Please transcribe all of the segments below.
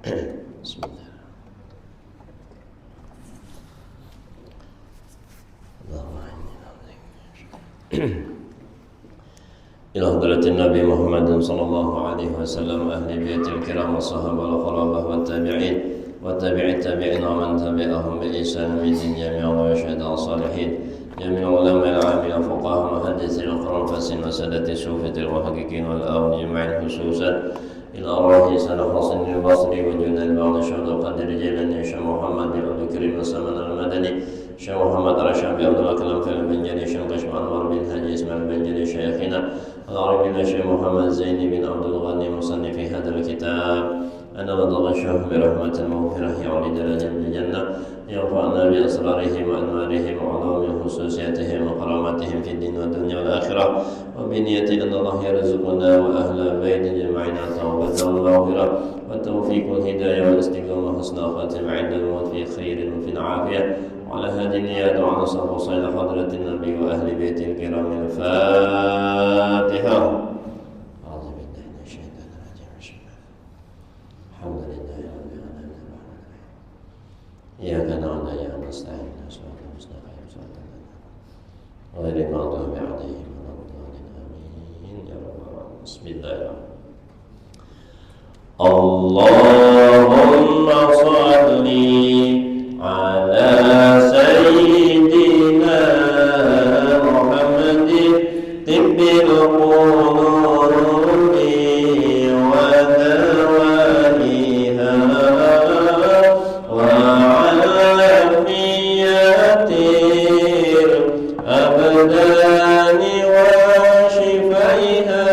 Bismillah. إلى حضرة النبي محمد صلى الله عليه وسلم أهل بيت الكرام والصحابة والخلفاء والتابعين وتابع التابعين ومن تبعهم بإحسان من جميع والشهداء الصالحين جميع علماء العامين وفقهاء محدثين وقرآن فاسين وسادة الصوفية المحققين والأولياء أجمعين خصوصا إلى أرواح سلف حسن البصري وجود البعض الشهداء قدر جيلاني شيخ محمد بن عبد الكريم السمن المدني شيخ محمد رشاد عبد الله كلام في البنجلي شيخ قشم أنور بن هادي اسماعيل البنجلي شيخنا العربي الشيخ محمد زين بن عبد الغني مصنف في هذا الكتاب أن نتغشهم برحمة المغفرة يعلي درجة الجنة يرفعنا بأسرارهم وأنوارهم وعلوم خصوصياتهم وكراماتهم في الدين والدنيا والآخرة وبنية أن الله يرزقنا وأهل بيت جمعين التوبة والمغفرة والتوفيق والهداية والاستقامة وحسن الخاتمة عند الموت في خير وفي العافية وعلى هذه النيات وعلى صف وصيد حضرة النبي وأهل بيت الكرام الفاتحة. أعوذ بالله من الشيطان الرجيم. الحمد لله رب العالمين إياك نعبد وإياك نستعين صراط المستقيم صراط الذين غير المغضوب عليهم ولا الضالين آمين يا رب العالمين. بسم الله الرحمن اللهم صل على سيدنا محمد طب القلوب ودوائها وعافية الأبدان وشفائها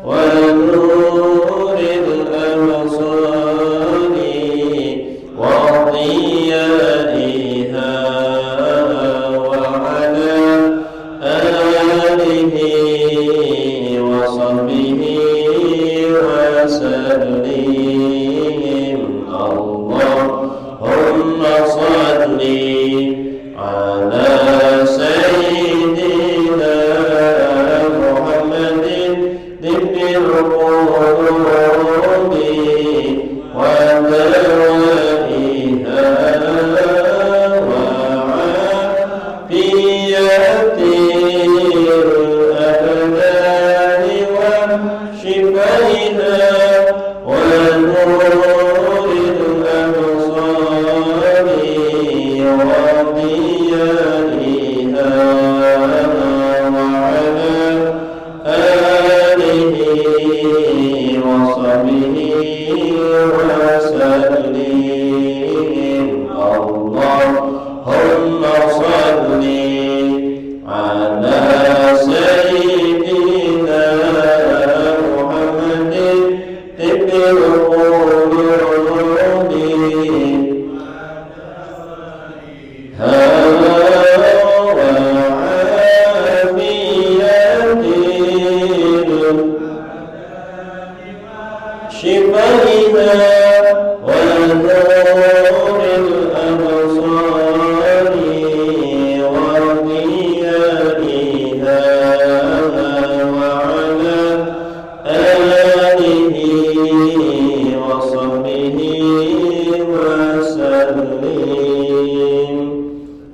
ونور الأبصار وضيائها وعلى آله وصحبه وسلم. اللهم صل على سيدنا محمد طب القلوب ودوائها وعافية الأبدان وشفائها ونور الأبصار وضيائها وعلى آله وصحبه وسلم. اللهم صل على سيدنا محمد طب القلوب شفائها ونور الأبصار وضيائها وعلى آله وصحبه وسلم.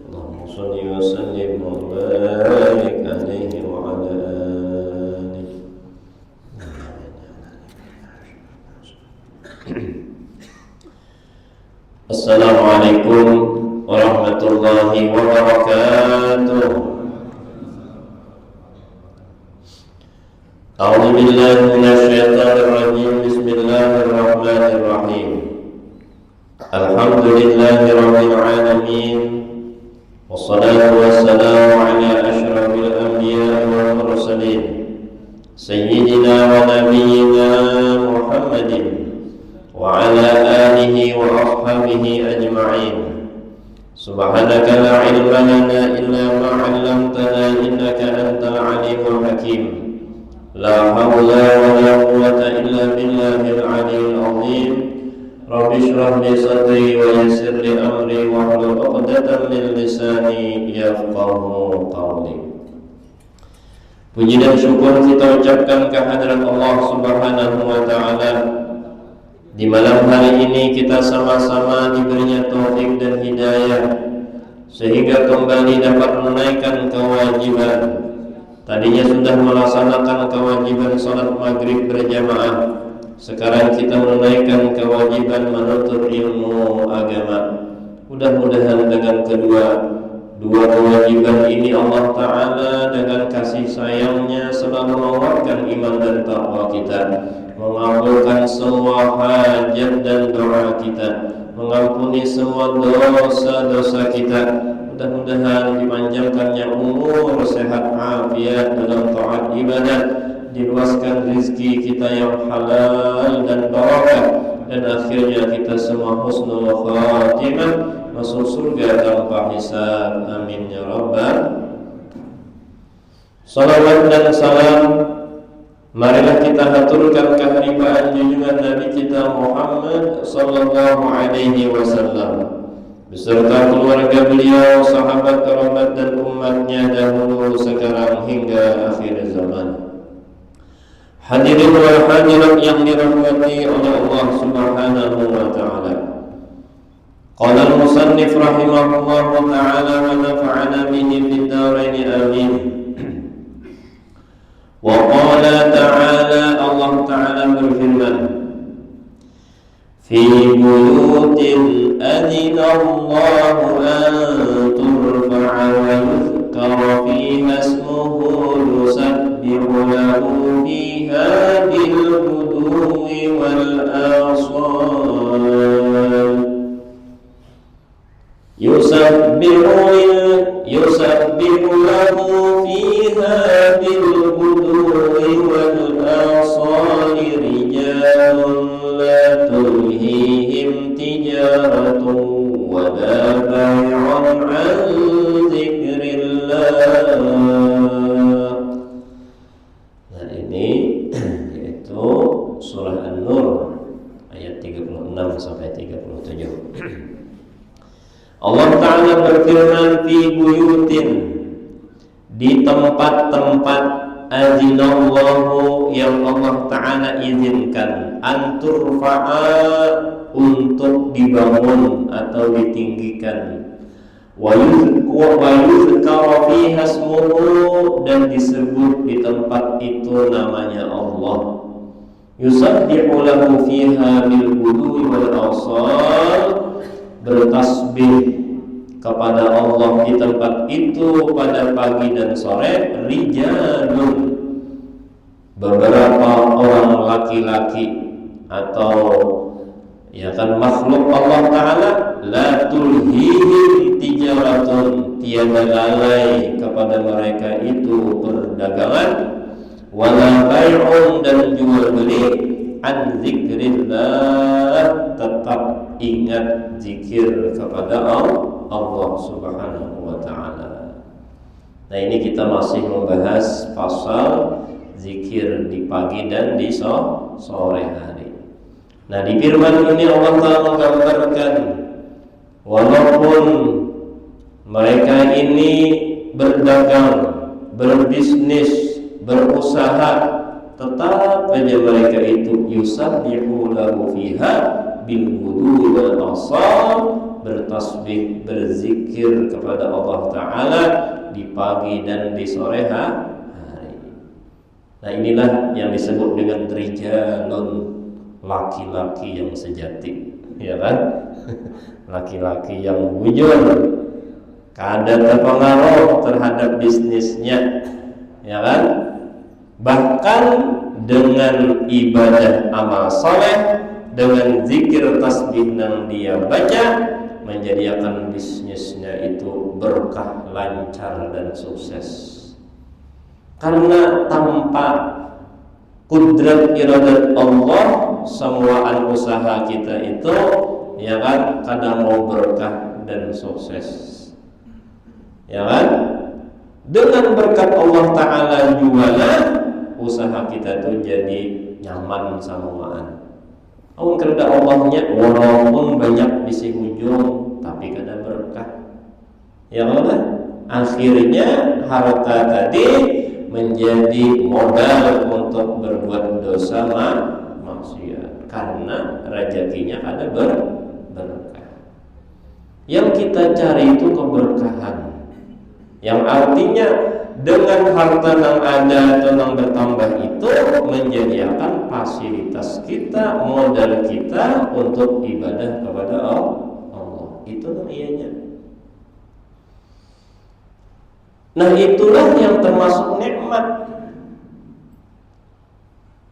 اللهم صل وسلم وبارك عليه وعلى آله. Assalamualaikum warahmatullahi wabarakatuh. A'udzu billahi minasyaitonir rajim. Bismillahirrahmanirrahim. Alhamdulillahi rabbil alamin. Wassalatu wassalamu ala asyrafil anbiya'i wal mursalin sayyidina wa nabiyyina Muhammadin wa ala alihi wa ashabihi ajma'in. Subhanaka la ilma lana illa ma 'allamtana innaka antal alimul hakim. La hawla wa la quwwata illa billahil 'aliyyil 'azim. Rabbi shrah li sadri wa yassir li amri wa hlul 'uqdatam min lisani yafqahu qawli. Puji dan syukur kita ucapkan kehadirat Allah Subhanahu wa taala Di malam hari ini kita sama-sama diberinya taufik dan hidayah sehingga kembali dapat menunaikan kewajiban. Tadinya sudah melaksanakan kewajiban salat maghrib berjamaah. Sekarang kita menunaikan kewajiban menuntut ilmu agama. Mudah-mudahan dengan dua kewajiban ini Allah Ta'ala dengan kasih sayangnya selalu menguatkan iman dan takwa kita, mengabulkan semua hajat dan doa kita, mengampuni semua dosa-dosa kita. Mudah-mudahan dipanjangkannya umur, sehat, afiat dalam taat ibadah, diluaskan rezeki kita yang halal dan barakah, dan akhirnya kita semua husnul khatimah, masuk surga tanpa hisab. Amin ya rabbal. Salawat dan salam marilah kita haturkan keharibaan junjungan Nabi kita Muhammad sallallahu alaihi wasallam beserta keluarga beliau, sahabat, kerabat dan umatnya dahulu, sekarang hingga akhir zaman. Hadirin wal hadirat yang dirahmati oleh Allah Subhanahu wa taala. Qala al-musannif rahimahullah taala wa nafa'ana bihi fid dharain amin. Wa qala ta'ala, Allah taala berfirman, fi buyutin adina Allahu an turfa'a wa yuzkara fiha ismuhu yusabbihu lahu fiha bil ghuduwi wal asal. Yusabbihu lahu fiha bil ghuduwi wal asal rijalun la tulhihim tijaratun wa la bay'un an dzikrillah. Nah, ini yaitu surah An-Nur ayat 36 sampai 37. Allah Ta'ala berfirman, fi buyutin, di tempat-tempat azinallahu yang Allah Ta'ala izinkan, anturfa'a, untuk dibangun atau ditinggikan, wa yuzkara fiha ismuhu, dan disebut di tempat itu namanya Allah. Yusabbihu lahu fiha bil ghudwi wal asal, bertasbih kepada Allah di tempat itu pada pagi dan sore, rijalun, beberapa orang laki-laki atau ya kan makhluk Allah Ta'ala, la tulhihim tijaratun, tiada lalai kepada mereka itu perdagangan, wala bay'un, dan jual beli, an zikrillah, tetap ingat zikir kepada Allah Subhanahu wa ta'ala. Nah, ini kita masih membahas pasal zikir di pagi dan di sore hari. Nah, di firman ini Allah Ta'ala menggambarkan walaupun mereka ini berdagang, berbisnis, berusaha, tetap saja mereka itu yusabbihu lahu fiha bil ghudwi wal asal, bertasbih, berzikir kepada Allah Ta'ala di pagi dan di sore hari. Nah, inilah yang disebut dengan rijalun, laki-laki yang sejati, ya kan? Laki-laki yang bujur, kadar terpengaruh terhadap bisnisnya, ya kan? Bahkan dengan ibadah amal saleh, dengan zikir tasbih yang dia baca, menjadikan bisnisnya itu berkah, lancar dan sukses. Karena tanpa kudrat iradat Allah, semuaan usaha kita itu ya kan kadang mau berkah dan sukses, ya kan? Dengan berkat Allah Ta'ala jualan, usaha kita itu jadi nyaman samuaan. Amun kerja Allahnya walaupun banyak bisi ujung, tapi kada berkah. Ya kan? Akhirnya harta tadi menjadi modal untuk berbuat dosa maksiat karena rezekinya ada berkah. Yang kita cari itu keberkahan, yang artinya dengan harta yang ada atau yang bertambah itu menyediakan fasilitas kita, modal kita untuk ibadah kepada Allah. Itu ianya. Nah, itulah yang termasuk nikmat,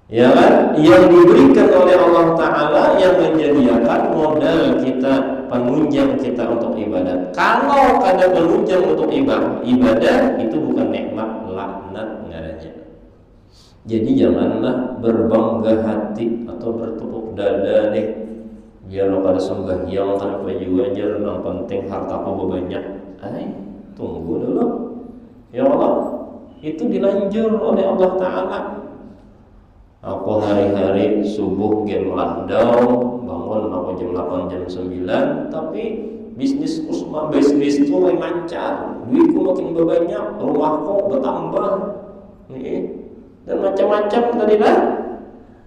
ya kan, yang diberikan oleh Allah Ta'ala, yang menyediakan modal kita, penunjang kita untuk ibadah. Kalau ada penunjang untuk ibadah, itu bukan nikmat, laknat ngaranya. Jadi janganlah berbangga hati atau bertepuk dada nih, biar lo pada sembahyang kada paju aja, yang penting hartaku banyak. Tunggu dulu, ya Allah, itu dilanjur oleh Allah Ta'ala. Aku hari-hari subuh game landau, bangun aku jam 8 jam 9, tapi bisnis itu makin lancar, duitku makin banyak, rumahku bertambah nih, dan macam-macam tadi lah.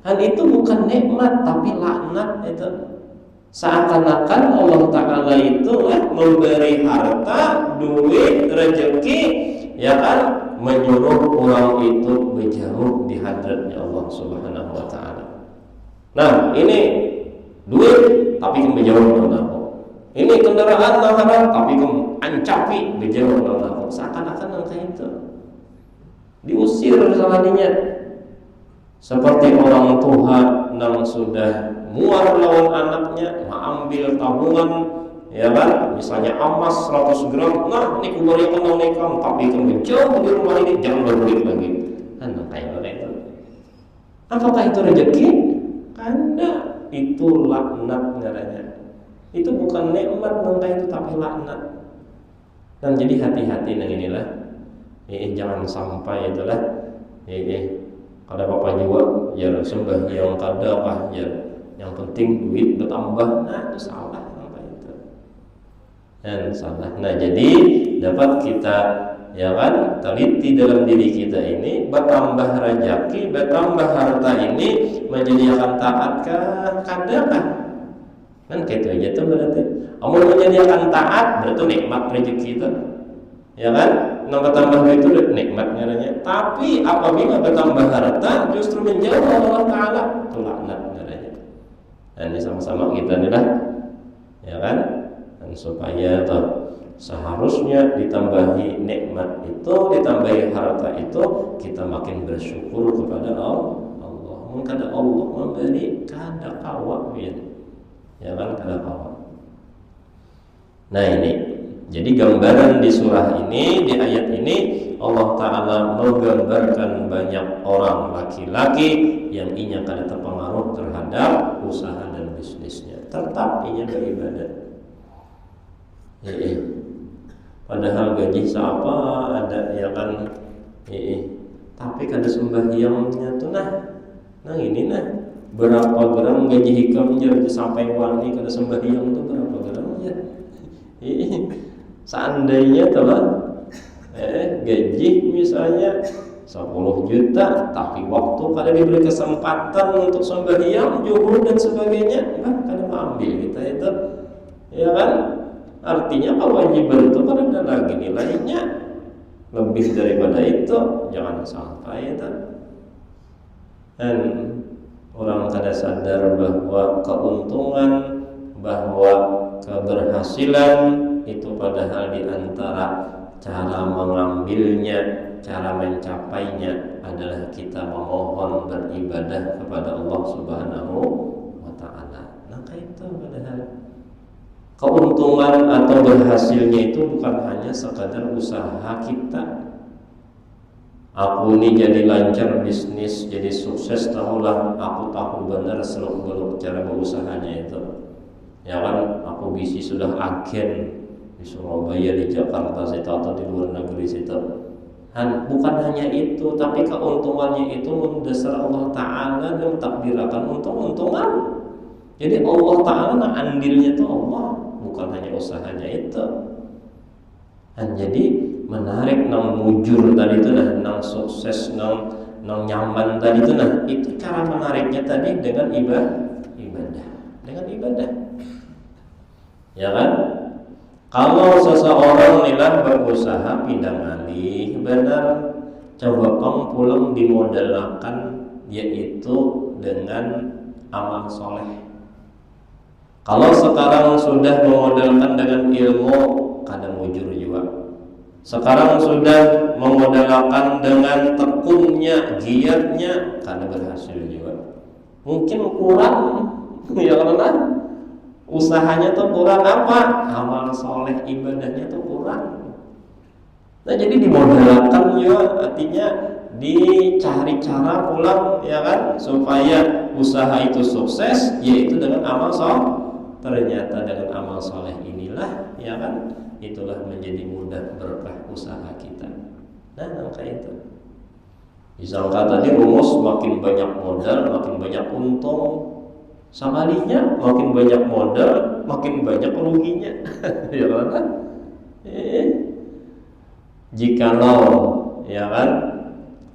Hal itu bukan nikmat tapi laknat itu. Seakan-akan Allah Ta'ala itu memberi harta, duit, rezeki, ya kan, menyuruh orang itu berjauh di hadratnya Allah Subhanahu wa Ta'ala. Nah, ini duit tapi kamu berjauh dengan aku. Ini kendaraan mahal tapi kamu ancapi berjauh dengan aku. Seakan-akan kayak itu diusir salahnya. Seperti orang tua yang sudah muar lawan anaknya, mengambil tabungan, ya kan, misalnya emas 100 gram, nah ini kembalikan kamu, tapi kamu jauh di rumah ini, jangan berbalik lagi. Kayak itu. Apakah itu rezeki? Karena itu laknat namanya. Itu bukan nikmat namanya itu, tapi laknat. Dan jadi hati-hati dengan inilah. Jangan sampai itulah. Kada apa juga, ya sembahyang kada apa ya. Yang penting duit bertambah, nah itu salah apa itu. Dan salah. Nah, jadi dapat kita, ya kan, teliti dalam diri kita ini, bertambah rezeki, bertambah harta ini menjadikan taatkah kadakah? Kan gitu aja tuh berarti. Amun menjadikan taat berarti nikmat rezeki itu. Ya kan? Nambah tambah itu nikmat ngaranya. Tapi apabila bertambah harta justru menjauh Allah Ta'ala, itu laknat ngaranya. Dan ini sama-sama kita nih lah, ya kan? Dan supaya seharusnya ditambahi nikmat itu, ditambahi harta itu, kita makin bersyukur kepada Allah. Kada Allah memberi, kada kawa, ya kan, kada kawa. Nah ini. Jadi gambaran di surah ini, di ayat ini, Allah Ta'ala menggambarkan banyak orang laki-laki yang inya kada terpengaruh terhadap usaha dan bisnisnya, tetap inya beribadah. Padahal gaji siapa ada, ya kan, tapi kada sembahyangnya tuh nah ini berapa gram gaji hikamnya sampai wani kada sembahyang tuh berapa gramnya? Seandainya telah gaji misalnya 10 juta, tapi waktu kada diberi kesempatan untuk sembahyang, zuhur dan sebagainya, kada ambil kita itu, ya kan? Artinya kewajiban itu kan ada lagi nilainya lebih daripada itu, jangan sampai itu. Dan orang kada sadar bahwa keuntungan, bahwa keberhasilan itu padahal di antara cara mengambilnya, cara mencapainya adalah kita memohon beribadah kepada Allah Subhanahu wa Ta'ala. Maka itu padahal keuntungan atau berhasilnya itu bukan hanya sekadar usaha kita. Aku ini jadi lancar bisnis, jadi sukses, tahulah aku tahu benar seluk-beluk cara berusahanya itu. Ya kan, aku bisi sudah agen di Surabaya, di Jakarta situ, atau di luar negeri situ. Bukan hanya itu, tapi keuntungannya itu mendasar Allah Ta'ala dan takdirakan untung-untungan. Jadi Allah Ta'ala andilnya itu Allah, bukan hanya usahanya itu. Dan jadi menarik nang mujur tadi itu nang sukses, nang nang nyaman tadi itu, nah itu cara menariknya tadi dengan ibadah, dengan ibadah, ya kan? Kalau seseorang nilah berusaha pindah ngalih, benar, coba kamu pulang dimodalkan, yaitu dengan amal soleh. Kalau sekarang sudah memodalkan dengan ilmu, kadang mujur juga. Sekarang sudah memodalkan dengan tekunnya, giatnya, karena berhasil juga. Mungkin kurang, ya karena usahanya tuh kurang apa? Amal soleh ibadahnya tuh kurang. Nah jadi dimodalkan juga, artinya dicari cara pulang, ya kan, supaya usaha itu sukses, yaitu dengan amal soleh. Ternyata dengan amal soleh inilah, ya kan, itulah menjadi mudah berkah usaha kita. Nah, kayak itu. Disangka tadi rumus makin banyak modal, makin banyak untung. Sekalinya makin banyak modal, makin banyak ruginya. Ya kan? Jikalau, ya kan,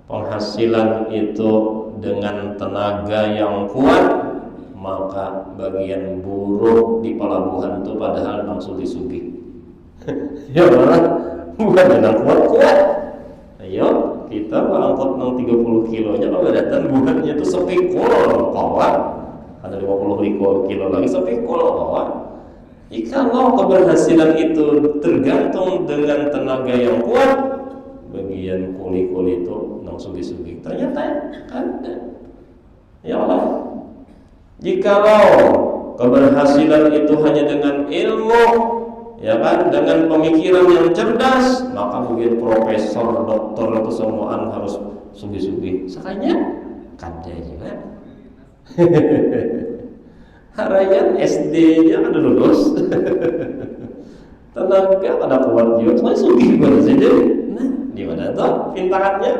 penghasilan itu dengan tenaga yang kuat, maka bagian buruh di pelabuhan itu padahal nang sugi-sugi. Ya malah bukan nang kuat-kuat. Ayo kita angkut nang 30 kilonya kalau datang bukannya itu sepikul kawan. Ada 50 kilo lagi sepikul kawan. Jikalau keberhasilan itu tergantung dengan tenaga yang kuat, bagian kuli-kuli itu nang sugi-sugi. Ternyata ada. Ya Allah. Jikalau keberhasilan itu hanya dengan ilmu, ya kan, dengan pemikiran yang cerdas, maka mungkin profesor, doktor itu semuaan harus sugi-sugi. Sekalinya kada juga. Harayan SD-nya ada lulus. Tenaga pada kuat juga, soalnya sugi banget saja. Nah, di mana tuh pintarannya?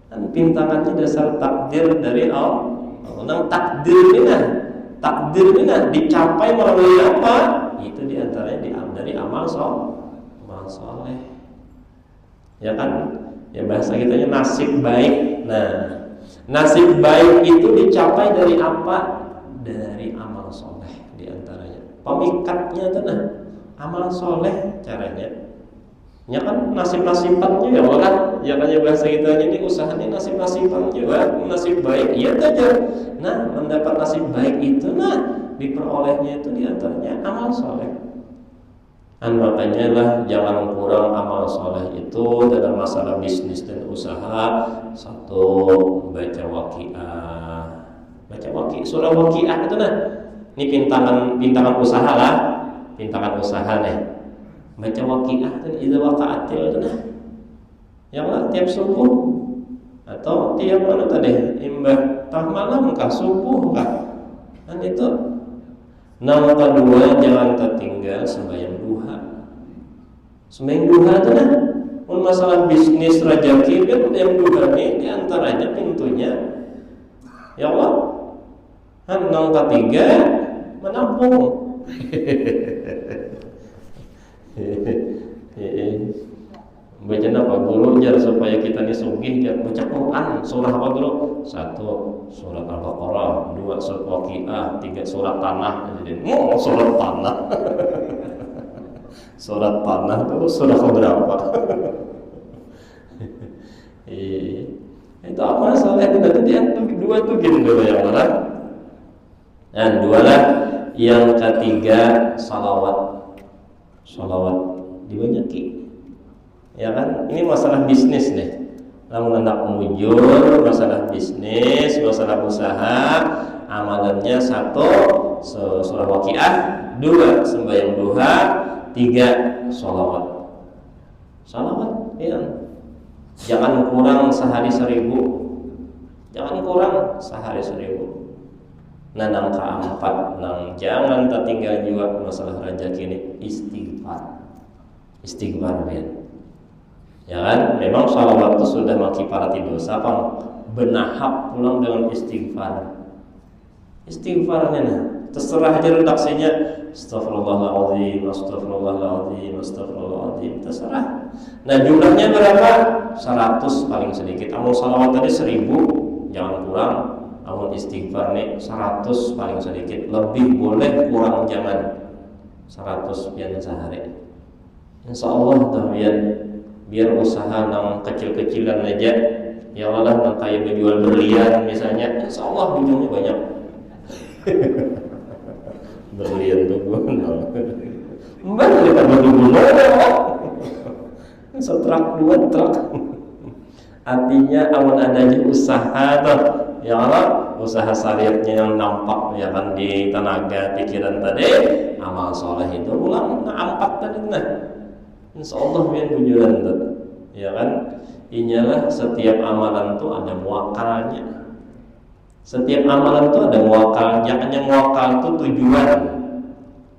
Kan pintarannya dasar takdir dari Allah. Nang takdir ini dicapai melalui apa? Itu diantaranya dari amal soleh. Ya kan? Ya bahasa kitanya nasib baik. Nah, nasib baik itu dicapai dari apa? Dari amal soleh diantaranya. Pemikatnya itu nah, amal soleh caranya. Ya kan nasib-nasibannya ya kan, ya kan, ya bahasa kita ini usahanya nasib-nasiban juga, nasib baik iya saja. Nah mendapat nasib baik itu nah diperolehnya itu diantaranya amal soleh. Dan makanya lah jangan kurang amal soleh itu dalam masalah bisnis dan usaha. Satu, baca waqiah, surah waqiah itu nah, ini pintangan usaha lah, pintangan usaha nih. Baca waqiah dan idza waqa'atil itu nah. Yang lah tiap subuh atau tiap mana tadi? Imbah tah malam kah subuh kah? Kan itu. Nama kedua jangan tertinggal sembahyang duha. Sembahyang duha itu nah. Pun masalah bisnis rezeki kan yang duha ini diantaranya pintunya. Ya Allah. Kan yang ketiga menabung. Baca apa dulu jar supaya kita ini sugih jar. Baca Quran surah apa dulu? 1 surat Al-Baqarah, 2 surat Waqiah, 3 surat Tanah. Jadi surat Tanah. Surat Tanah itu surat berapa? Itu apa masalah itu tadi yang dua tuh gini dulu yang mana? Dan dua lah. Yang ketiga salawat dibanyaki, ya kan? Ini masalah bisnis nih. Namun anak mujur, masalah bisnis, masalah usaha, amalannya 1 surah waqiah, 2 sembahyang duha, 3 sholawat, ya. Jangan kurang sehari 1000. Jangan kurang sehari 1000. Nah, yang keempat, jangan tertinggal juga masalah rezeki ini istighfar ya kan? Memang sholawat itu sudah mengibarati dosa, Bang. Benahap pulang dengan istighfarnya nah. terserah aja redaksinya astagfirullahaladzim, astagfirullahaladzim, astagfirullahaladzim, terserah. Nah jumlahnya berapa? 100 paling sedikit. Amun salawat tadi 1000, jangan kurang. Amun istighfar nih 100 paling sedikit. Lebih boleh, kurang jangan. 100 pian sehari. Insya Allah tuh biar usaha nang kecil-kecilan aja. Ya Allah nang kayak menjual berlian misalnya, insya Allah ujungnya banyak. Berlian tuh gunung. Mbak kita gunung setrak 2 truk. Artinya amun adanya usaha tuh, ya Allah, usaha syariatnya yang nampak ya kan di tenaga pikiran tadi, amal soleh itu ulang nampak tadi nah. Insya Allah biar bujuran tuh, ya kan. Inyalah setiap amalan tuh ada muakalnya. Setiap amalan tuh ada muakalnya, hanya muakal tuh tujuan.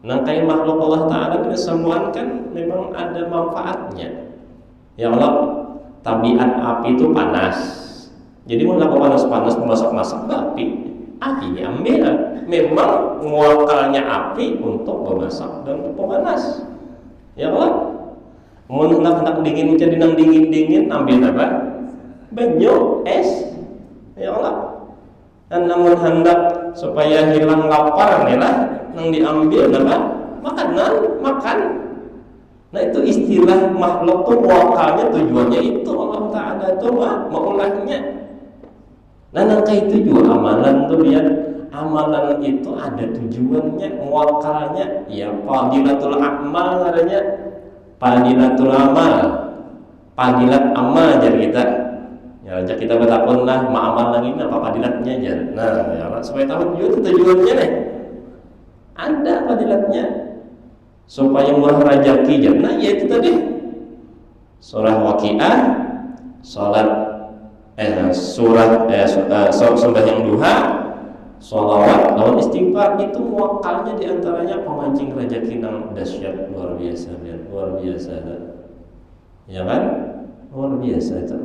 Nah kayak makhluk Allah Ta'ala ini semua kan memang ada manfaatnya. Ya Allah, tabiat api itu panas. Jadi mau panas-panas memasak-masak api diambil. Memang muakalnya api untuk memasak dan untuk pemanas. Ya Allah, mau hendak dingin jadi nang dingin ambil apa? Banyu, es. Ya Allah. Dan namun hendak supaya hilang lapar nih lah, nang diambil apa? Makanan, makan. Nah itu istilah makhluk tuh muakalnya tujuannya itu Allah Ta'ala itu maulahnya. Nah nangka itu juga amalan tuh biar amalan itu ada tujuannya, muakalnya. Ya fadilatul amal adanya, fadilatul amal, fadilat amal jadi kita. Ya aja kita bertakun lah amal lagi apa fadilatnya aja. Nah ya supaya tahu juga tujuannya nih. Ada fadilatnya. Supaya murah rezeki jannah yaitu tadi surah Waqiah, sembahyang duha, sholawat, lawan istighfar itu muakalnya diantaranya pemancing rezeki nang dahsyat luar biasa ya kan, luar biasa itu.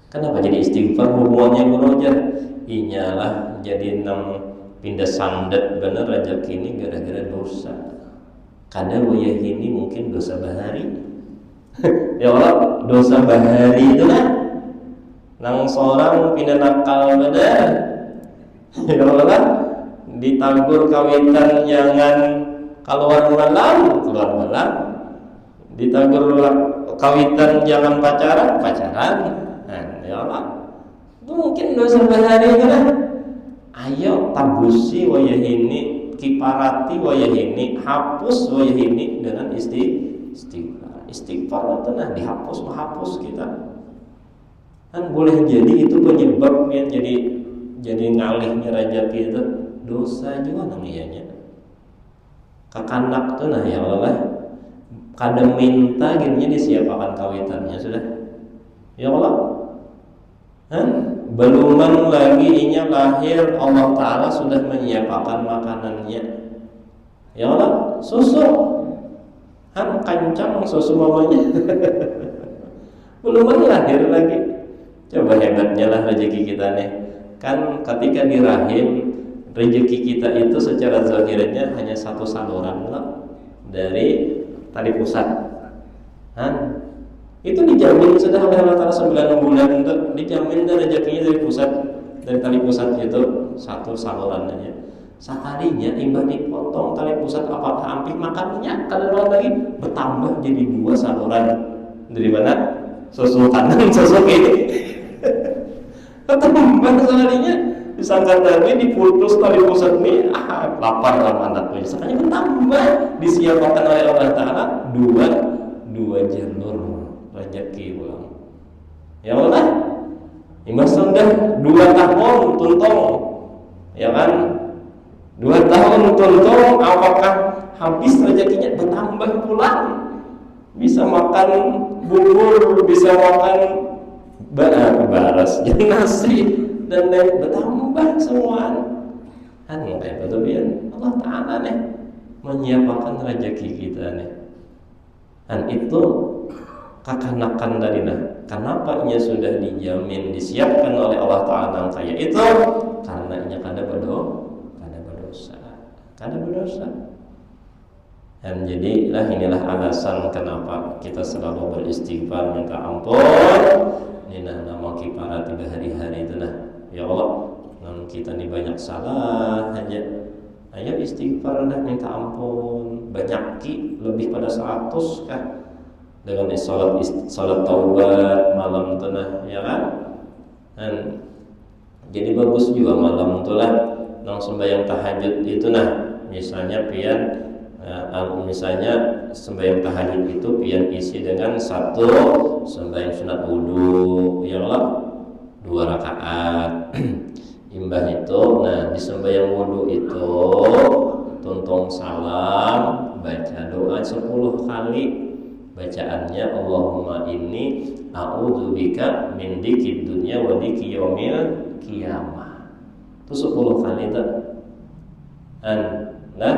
Kenapa jadi istighfar hubungannya Roger? Inyalah jadi nang pindah sandet bener rezeki ini gara-gara dosa. Kadang wayah ini mungkin dosa bahari. Ya Allah, dosa bahari itu lah nang seorang pindah nakal bener. Ya Allah, ditagur kawitan jangan keluar malam. Ditagur kawitan jangan pacaran. Nah, ya Allah, itu mungkin dosa bahari itu lah. Ayo tabusi wayah ini, kiparati wayah ini, hapus wayah ini dengan istighfar. Istighfar itu nah dihapus menghapus kita. Kan boleh jadi itu penyebab yang jadi ngalihnya rezeki itu dosa juga namanya. Kakanak tuh nah ya Allah, kadang minta gininya disiapakan kawitannya sudah. Ya Allah. Beluman lagi inya lahir Allah Ta'ala sudah menyiapkan makanannya. Ya Allah, susu kancang susu mamanya. Beluman lahir lagi. Coba hebatnya lah rezeki kita nih. Kan ketika di rahim rezeki kita itu secara zahirnya hanya satu saluran lah dari tali pusat. Itu dijamin sudah oleh Allah Ta'ala 9 bulan untuk dijamin dan rezekinya dari tali pusat itu satu saluran aja. Sekalinya imbah dipotong tali pusat apakah hampir makannya kalau lagi bertambah jadi 2 saluran. Dari mana? Susu kanan, susu kiri. Bertambah sekalinya disangka tadi diputus tali pusat ini lapar sama anaknya. Sekalinya bertambah disiapkan oleh Allah Ta'ala dua jalur rezeki ulang. Ya Allah, imbas sudah 2 tahun tuntong, ya kan? 2 tahun tuntong, apakah habis rezekinya bertambah pulang? Bisa makan bubur, bisa makan baras, nasi dan lain bertambah semua. Kan kayak betul ya Allah Ta'ala nih menyiapkan rezeki kita nih. Dan itu kakanakan dari kenapa ia sudah dijamin disiapkan oleh Allah Ta'ala kayak itu karena ia kada berdosa. ada berdosa. Dan jadilah inilah alasan kenapa kita selalu beristighfar minta ampun. Ini nama kiparat 3 hari-hari itu nah. Ya Allah, kita ini banyak salah aja. Ayo istighfar dah, minta ampun. Banyak lebih pada 100 kah? Dengan salat taubat malam itu nah, ya kan? Dan jadi bagus juga malam itu lah nang sembahyang tahajud itu nah. Misalnya sembahyang tahajud itu pian isi dengan 1 sembahyang sunat wudu, ya Allah 2 rakaat. Imbah itu, nah di sembahyang wudu itu tuntung salam, baca doa 10 kali. Bacaannya Allahumma inni a'udzubika min dikid dunya wa diki yaumil qiyamah. Itu 10 kali itu. Nah,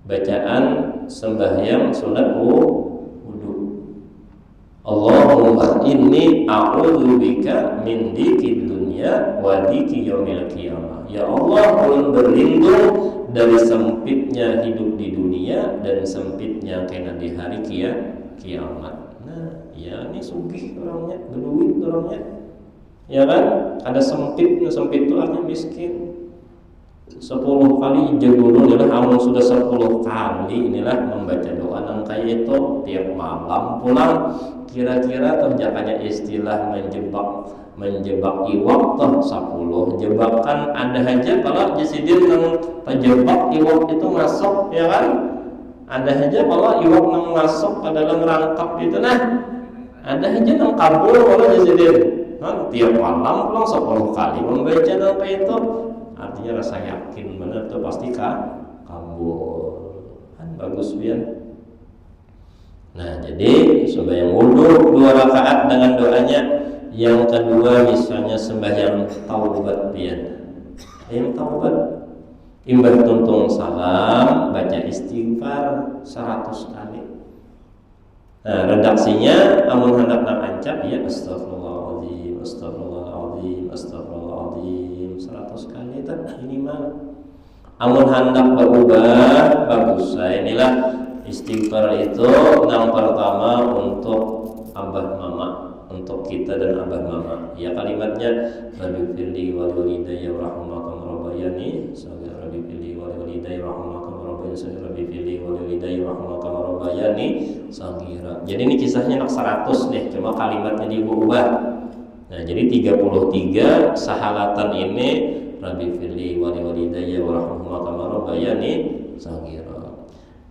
bacaan sembahyang sunat wudu. Allahumma inni a'udzubika min dikid dunya wa diki yaumil qiyamah. Ya Allah, ulun berlindung dari sempitnya hidup di dunia dan sempitnya kena di hari kiamat. Nah, ya ini sugih orangnya, berduit orangnya. Ya kan? Ada sempit itu artinya miskin. 10 kali jeguru inilah amun sudah 10 kali inilah membaca doa nang kayak itu tiap malam pulang. Kira-kira terjakanya istilah menjebak iwak toh 10 jebakan ada aja kalau jasidin nang terjebak iwak itu masuk, ya kan? Ada aja kalau iwak nang masuk ke dalam rangkap itu nah. Ada aja nang kabur kalau jasidin. Nah, tiap malam pulang 10 kali membaca doa itu. Artinya rasa yakin benar tuh pasti kabur. Kan bagus pian. Nah, jadi sembahyang wudu 2 rakaat dengan doanya. Yang kedua misalnya sembahyang taubat pian. Yang taubat imbah tuntung salam, baca istighfar 100 kali. Nah, redaksinya amun hendak nang ancap ya astagfirullahaladzim, astagfirullahaladzim, astagfirullahaladzim 100 kali tak minimal. Amun hendak berubah bagus. Nah, inilah istighfar itu yang pertama untuk abah mama, untuk kita dan abah mama. Ya kalimatnya Rabbi firli wal walidayya warhamhum rabbayani saghira, Rabbi firli wal walidayya warhamhum rabbayani saghira, Rabbi firli wal walidayya warhamhum rabbayani saghira. Jadi ini kisahnya nak 100 nih, cuma kalimatnya diubah. Nah, jadi 33 sahalatan ini Rabbi firli wal walidayya warhamhum rabbayani saghira.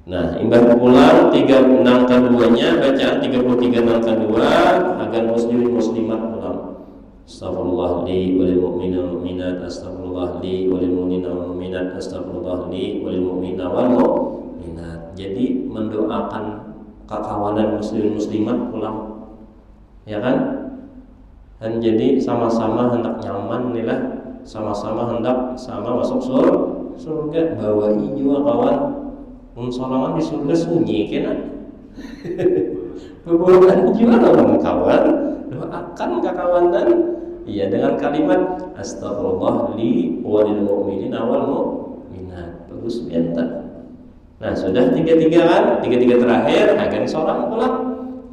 Nah, imbah pulang 36 keduanya bacaan 33 nang kedua agar muslimin muslimat pulang. Astagfirullah li walil mu'mina wal mu'minat, astagfirullah li walil mu'mina wal mu'minat, astagfirullah li walil mu'mina wal mu'minat. Jadi mendoakan kekawanan muslimin muslimat pulang. Ya kan? Dan jadi sama-sama hendak nyaman inilah, sama-sama hendak sama masuk surga. Bawai juga kawan. Salaman di surga sunyi kena. Bebulan juga orang kawan. Doakan kekawanan. Iya dengan kalimat astagfirullah li walil mu'minina wal mu'minat. Bagus bianta. Nah, sudah 33 kan? 33 terakhir akan seorang pulang.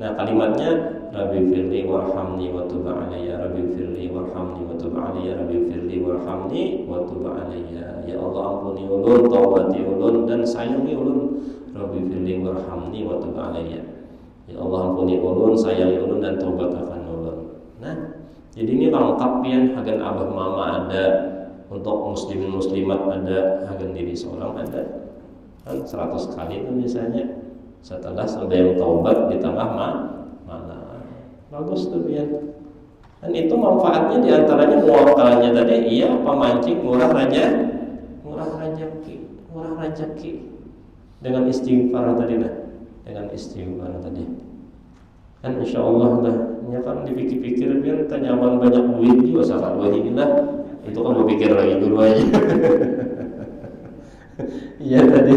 Nah, kalimatnya Rabbi firli warhamni wa tub alayya, Rabbi firli warhamni wa tub alayya, Rabbi firli warhamni wa tub alayya. Ya Allah, ampuni ulun, taubati ulun dan sayangi ulun. Rabbi firli warhamni wa tub alayya. Ya Allah, ampuni ulun, sayangi ulun dan taubat akan ulun. Nah, jadi ini lengkap ya, hagan abah mama ada, untuk muslimin muslimat ada, hagan diri seorang ada. Kan 100 kali itu misalnya setelah sembahyang taubat di tengah malam. Bagus tuh ya. Dan itu manfaatnya diantaranya muakalanya tadi, iya pemancing murah rezeki dengan istighfar tadi lah, dengan istighfar tadi. Kan insya Allah lah, ya kan dipikir-pikir biar nyaman banyak duit juga salah dua ini lah. Itu kan berpikir lagi dulu aja. Iya tadi,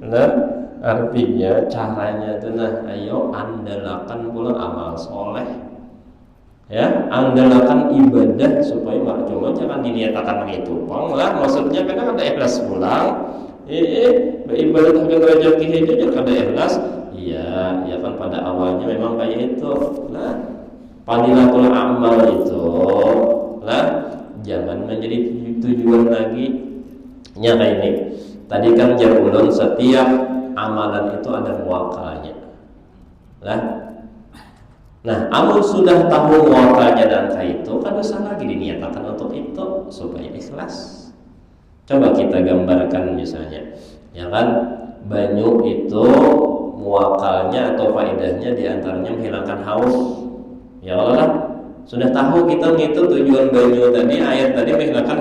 nah artinya caranya itu nah, ayo andalkan pula amal soleh, ya andalkan ibadah supaya cuma jangan diniatakan begitu, lah maksudnya kan ada ikhlas pulang, beribadat akan rezeki itu juga kada ikhlas. Iya, ya kan pada awalnya memang kayak itu. Lah, fadilatul amal itu lah jangan menjadi tujuan lagi. Nya kayak ini. Tadi kan ulun setiap amalan itu ada muakalanya. Lah. Nah, amun sudah tahu muakalanya dan kayak itu, kan usah lagi diniatakan untuk itu supaya ikhlas. Coba kita gambarkan misalnya, ya kan, banyu itu muakalnya atau faedahnya diantaranya menghilangkan haus. Ya Allah, sudah tahu kita itu tujuan banyu tadi, air tadi menghilangkan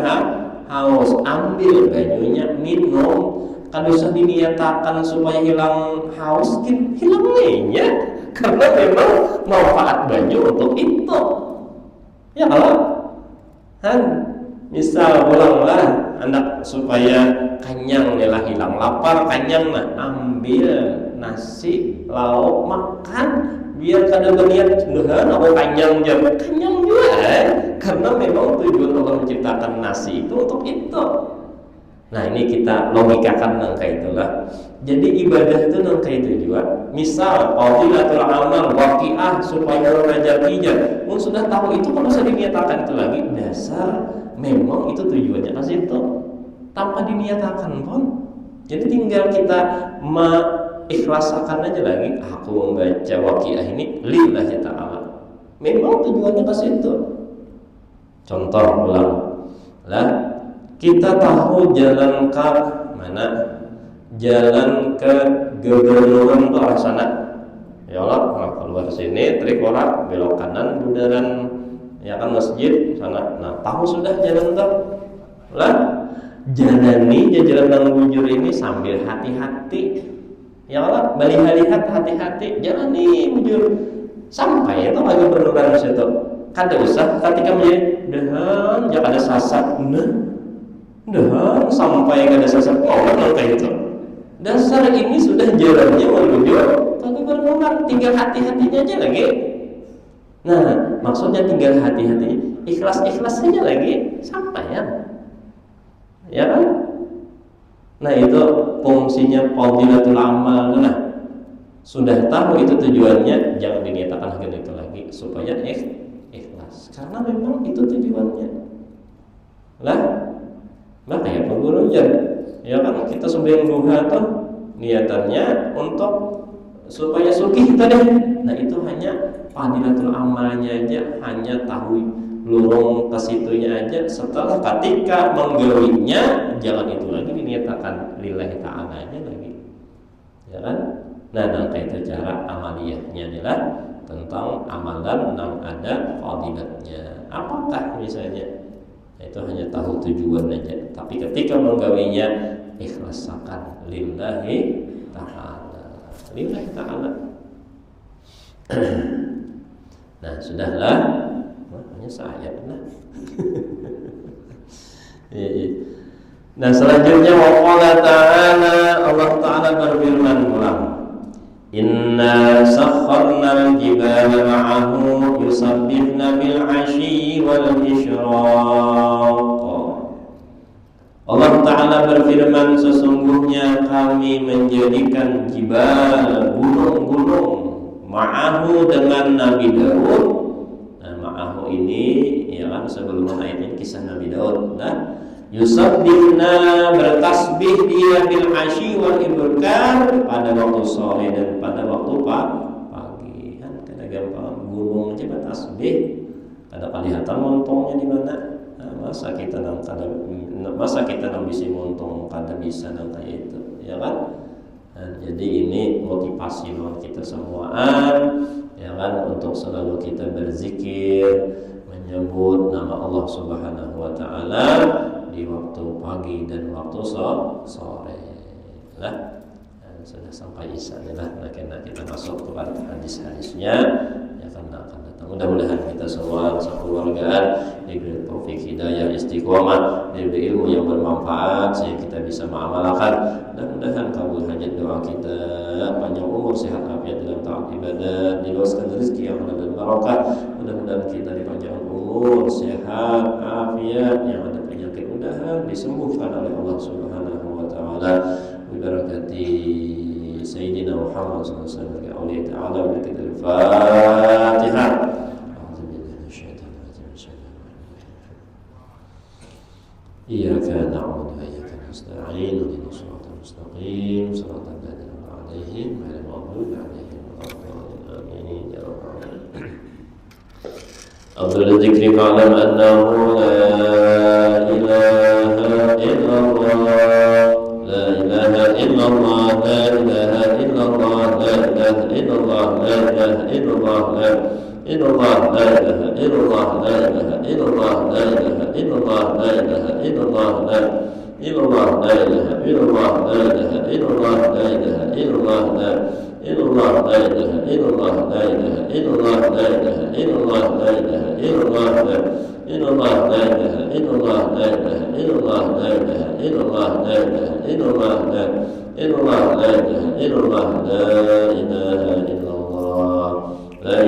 haus. Ambil banyunya, minum. Kan usah diniatakan supaya hilang haus, hilang nih, karena memang manfaat banyu untuk itu. Ya Allah, kan misal ulanglah anak supaya kenyang lah, hilang lapar kenyang lah, ambil nasi lauk makan biar kada berniat nuhan aku kenyang juga karena memang tujuan Allah menciptakan nasi itu untuk itu. Nah, ini kita logikakan nangka itulah. Jadi ibadah itu nangka itu juga. Misal fadilatul amal waqiah supaya rezekinya. Sudah tahu itu kalau sudah diniatakan itu lagi dasar memang itu tujuannya ke situ. Tanpa diniatakan pun. Jadi tinggal kita mengikhlaskan aja lagi. Aku membaca waqiah ini lillahi ta'ala. Memang tujuannya ke situ. Contoh ulang. Lah, kita tahu jalan ke mana? Jalan ke Gegeruan tuh arah sana. Ya Allah, keluar sini, trik orang belok kanan, bundaran ya kan masjid sana. Nah, tahu sudah jalan tuh. Lah, jalani jalan nang bujur ini sambil hati-hati. Ya Allah, balik lihat hati-hati, jalani bujur sampai itu lagi bernuran situ. Kada usah ketika menjadi dahan, jangan ada sasat. Dan sampai kada sasar orang kayak itu. Dasar ini sudah jalannya menuju tapi bernuran, tinggal hati-hatinya aja lagi. Nah, maksudnya tinggal hati-hati, ikhlas-ikhlas saja lagi sampai ya kan? Nah, itu fungsinya fadilatul amal. Nah, sudah tahu itu tujuannya, jangan diniatakan hal itu lagi supaya ikhlas. Karena memang itu tujuannya. Lah, nah kayak pengurujan, ya kan kita sembahyang duha tuh niatannya untuk supaya suki kita deh. Nah itu hanya fadilatul amalnya aja, hanya tahu lurung ke situnya aja. Setelah ketika menggawinya, jangan itu lagi diniatakan lillahi ta'ala aja lagi, ya kan? Nah itu cara amaliyahnya adalah tentang amalan yang ada fadilatnya. Apakah misalnya? Itu hanya tahu tujuan aja. Tapi ketika menggawinya ikhlasakan lillahi ta'ala. Lillahi ta'ala. Nah, sudahlah. Hanya saya lah. Nah, selanjutnya waqala ta'ala, Allah Ta'ala berfirman ulang. Inna sakharna al-jibala ma'ahu yusabbihna bil 'ashyi wal isyraq. Allah Ta'ala berfirman, sesungguhnya kami menjadikan jibal, gunung-gunung, ma'ahu dengan Nabi Daud. Nah, ma'ahu ini ya kan sebelum ayat ini kisah Nabi Daud. Nah, yusabbihna bertasbih dia bil 'ashyi wal ibkar pada waktu sore dan pada waktu pagi. Kan kada gampang gunung aja bertasbih. Kada kelihatan montongnya di mana. Nah, masa kita nang bisa montong kada bisa nang kayak itu, ya kan? Nah, jadi ini motivasi buat kita semuaan, ya kan, untuk selalu kita berzikir, menyebut nama Allah Subhanahu wa taala di waktu pagi dan waktu sore. Lah, sudah sampai isya lah. Nah, kita masuk kepada hadis-hadisnya. Ya kan akan datang. Mudah-mudahan kita semua sekeluargaan diberi taufik hidayah istiqomah, diberi ilmu yang bermanfaat sehingga kita bisa mengamalkan. Mudah-mudahan kabul hajat doa kita, panjang umur, sehat afiat dalam taat ibadah, diluaskan rezeki yang halal dan barakah. Mudah-mudahan kita dipanjangkan umur, sehat afiat, yang ada penyakit mudahan disembuhkan oleh Allah Subhanahu wa وتعالى ببركة سيدنا محمد صلى الله عليه وسلم كقوله تعالى بكتاب الفاتحة. أعوذ بالله من الشيطان الرجيم. بسم الله الرحمن الرحيم. إياك نعبد وإياك نستعين اهدنا الصراط المستقيم صراط الذين أنعمت عليهم غير المغضوب عليهم ولا الضالين آمين يا رب العالمين. أفضل الذكر فاعلم أنه لا إله إلا الله لا إله إلا الله لا إله إلا الله لا إله إلا الله لا إله إلا الله لا إلا الله لا إله إلا الله لا إله إلا الله لا إله إلا الله لا إله إلا الله لا إلا الله لا إله إلا الله لا إله إلا الله لا إله إلا الله لا إلا الله لا إله إلا الله لا إله إلا الله لا إله إلا الله لا إله إلا الله لا إلا الله لا إله إلا الله لا إله إلا الله لا إله إلا الله لا إله إلا الله لا إلا الله لا إله إلا الله لا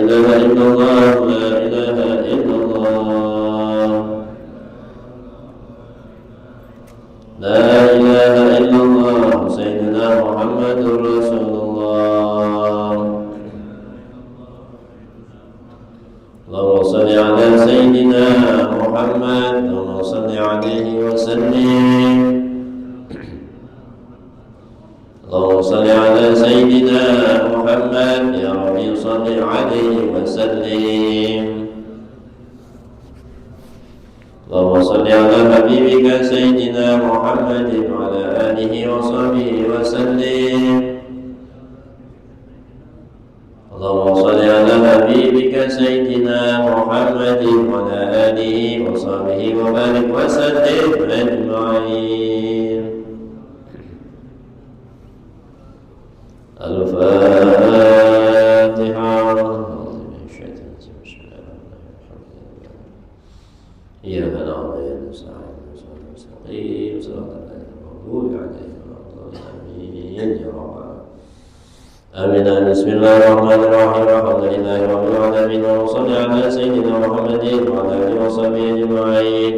إله إلا الله لا إله إلا الله لا إله إلا الله لا إله إلا الله سيدنا محمد رسول الله. اللهم صل على سيدنا محمد اللهم صل عليه وسلم. اللهم صل على سيدنا محمد يا ربي صل عليه وسلم. اللهم صل على حبيبك سيدنا محمد وعلى آله وصحبه وسلم. اللهم صل على حبيبك سيدنا محمد وعلى آله وصحبه وبارك وسلم أجمعين. الفاتحة. إياك نعبد وإياك نستعين صراط المستقيم صراط الذين أنعمت عليهم غير المغضوب عليهم آمين يا رب العالمين. آمين. بسم الله الرحمن الرحيم. الحمد لله رب العالمين وصل على سيدنا محمد وعلى آله وصحبه أجمعين.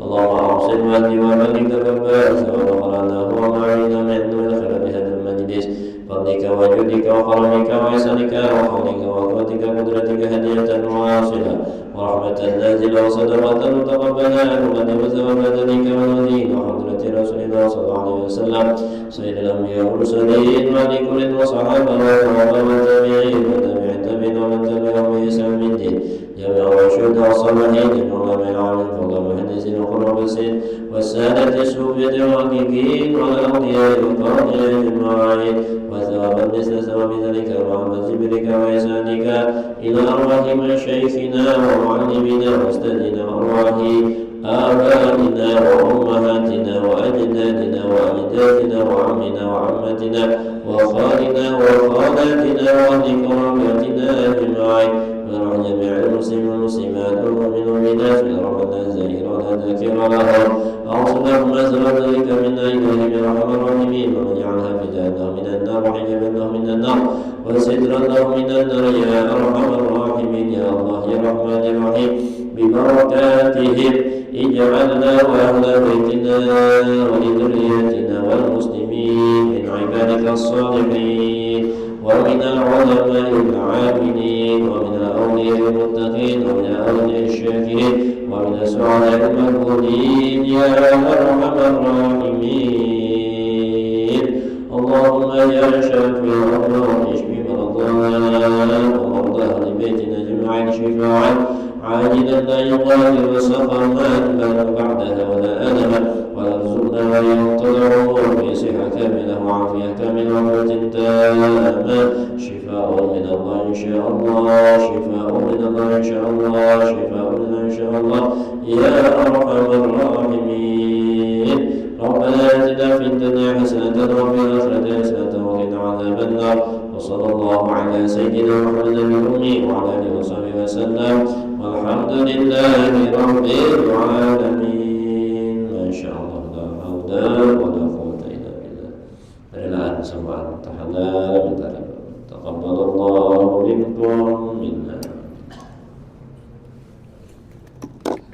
اللهم أوصل واهدي وبلغ الباس ونقرنا ومعينا من دون خير بهذا المجلس فضلك وجودك وكرمك وإحسانك وحولك وقوتك قدرتك هدية واصلة ورحمة نازلة وصدقة متقبلة وقد وثواب ذلك ونذيك وحضرة رسول الله صلى الله عليه وسلم سيد الأنبياء والمرسلين وعلى كل وصحابة والتابعين وتابع التابعين ومن تبعهم بإحسان من الدين جميع الرشود والصالحين جميع العلماء العاملين فضل المحدثين والمخلصين والسادة الصوفية والحقيقين والأولياء والقرآن أجمعين وثوابا مثل ثواب ذلك وعمل جبرك وإحسانك إلى أرواح مشايخنا ومعلمنا وأستاذنا وأرواح آبائنا وأمهاتنا وأجدادنا وأجدادنا وعمنا وعمتنا وخالنا وخالاتنا وأهل قراباتنا أجمعين وروح جميع المسلمين والمسلمات والمؤمنين والمؤمنات برحمة زاهرة ذاكرة لهم أوصل لهم أسرى ذلك منا إليه برحمة الراحمين واجعلها بداية من النار وحجبا له من النار وسترا له من النار يا أرحم الراحمين يا الله يا رحمن الرحيم. ببركاتهم اجعلنا وأهل بيتنا ولذريتنا والمسلمين من عبادك الصالحين ومن العلماء العاملين ومن الأولياء المتقين ومن الأولياء الشاكرين ومن السعداء المقبولين يا أرحم الراحمين. اللهم يا شافي الأمراض اشف مرضانا ومرضى أهل بيتنا أجمعين شفاعا عاجلا لا يغادر سقما بل بعدها ولا ألما ولا ارزقنا ولا ينتظر في صحة كاملة وعافية كاملة وقوة تامة شفاء من الله إن شاء الله شفاء من الله إن شاء الله شفاء من الله إن شاء الله يا أرحم الراحمين. ربنا آتنا في الدنيا حسنة وفي الآخرة حسنة وقنا عذاب النار وصلى الله على سيدنا محمد الأمي وعلى آله وصحبه وسلم والحمد لله رب العالمين. ما شاء الله لا حول ولا قوة إلا بالله. الآن سمع الامتحان تقبل الله منكم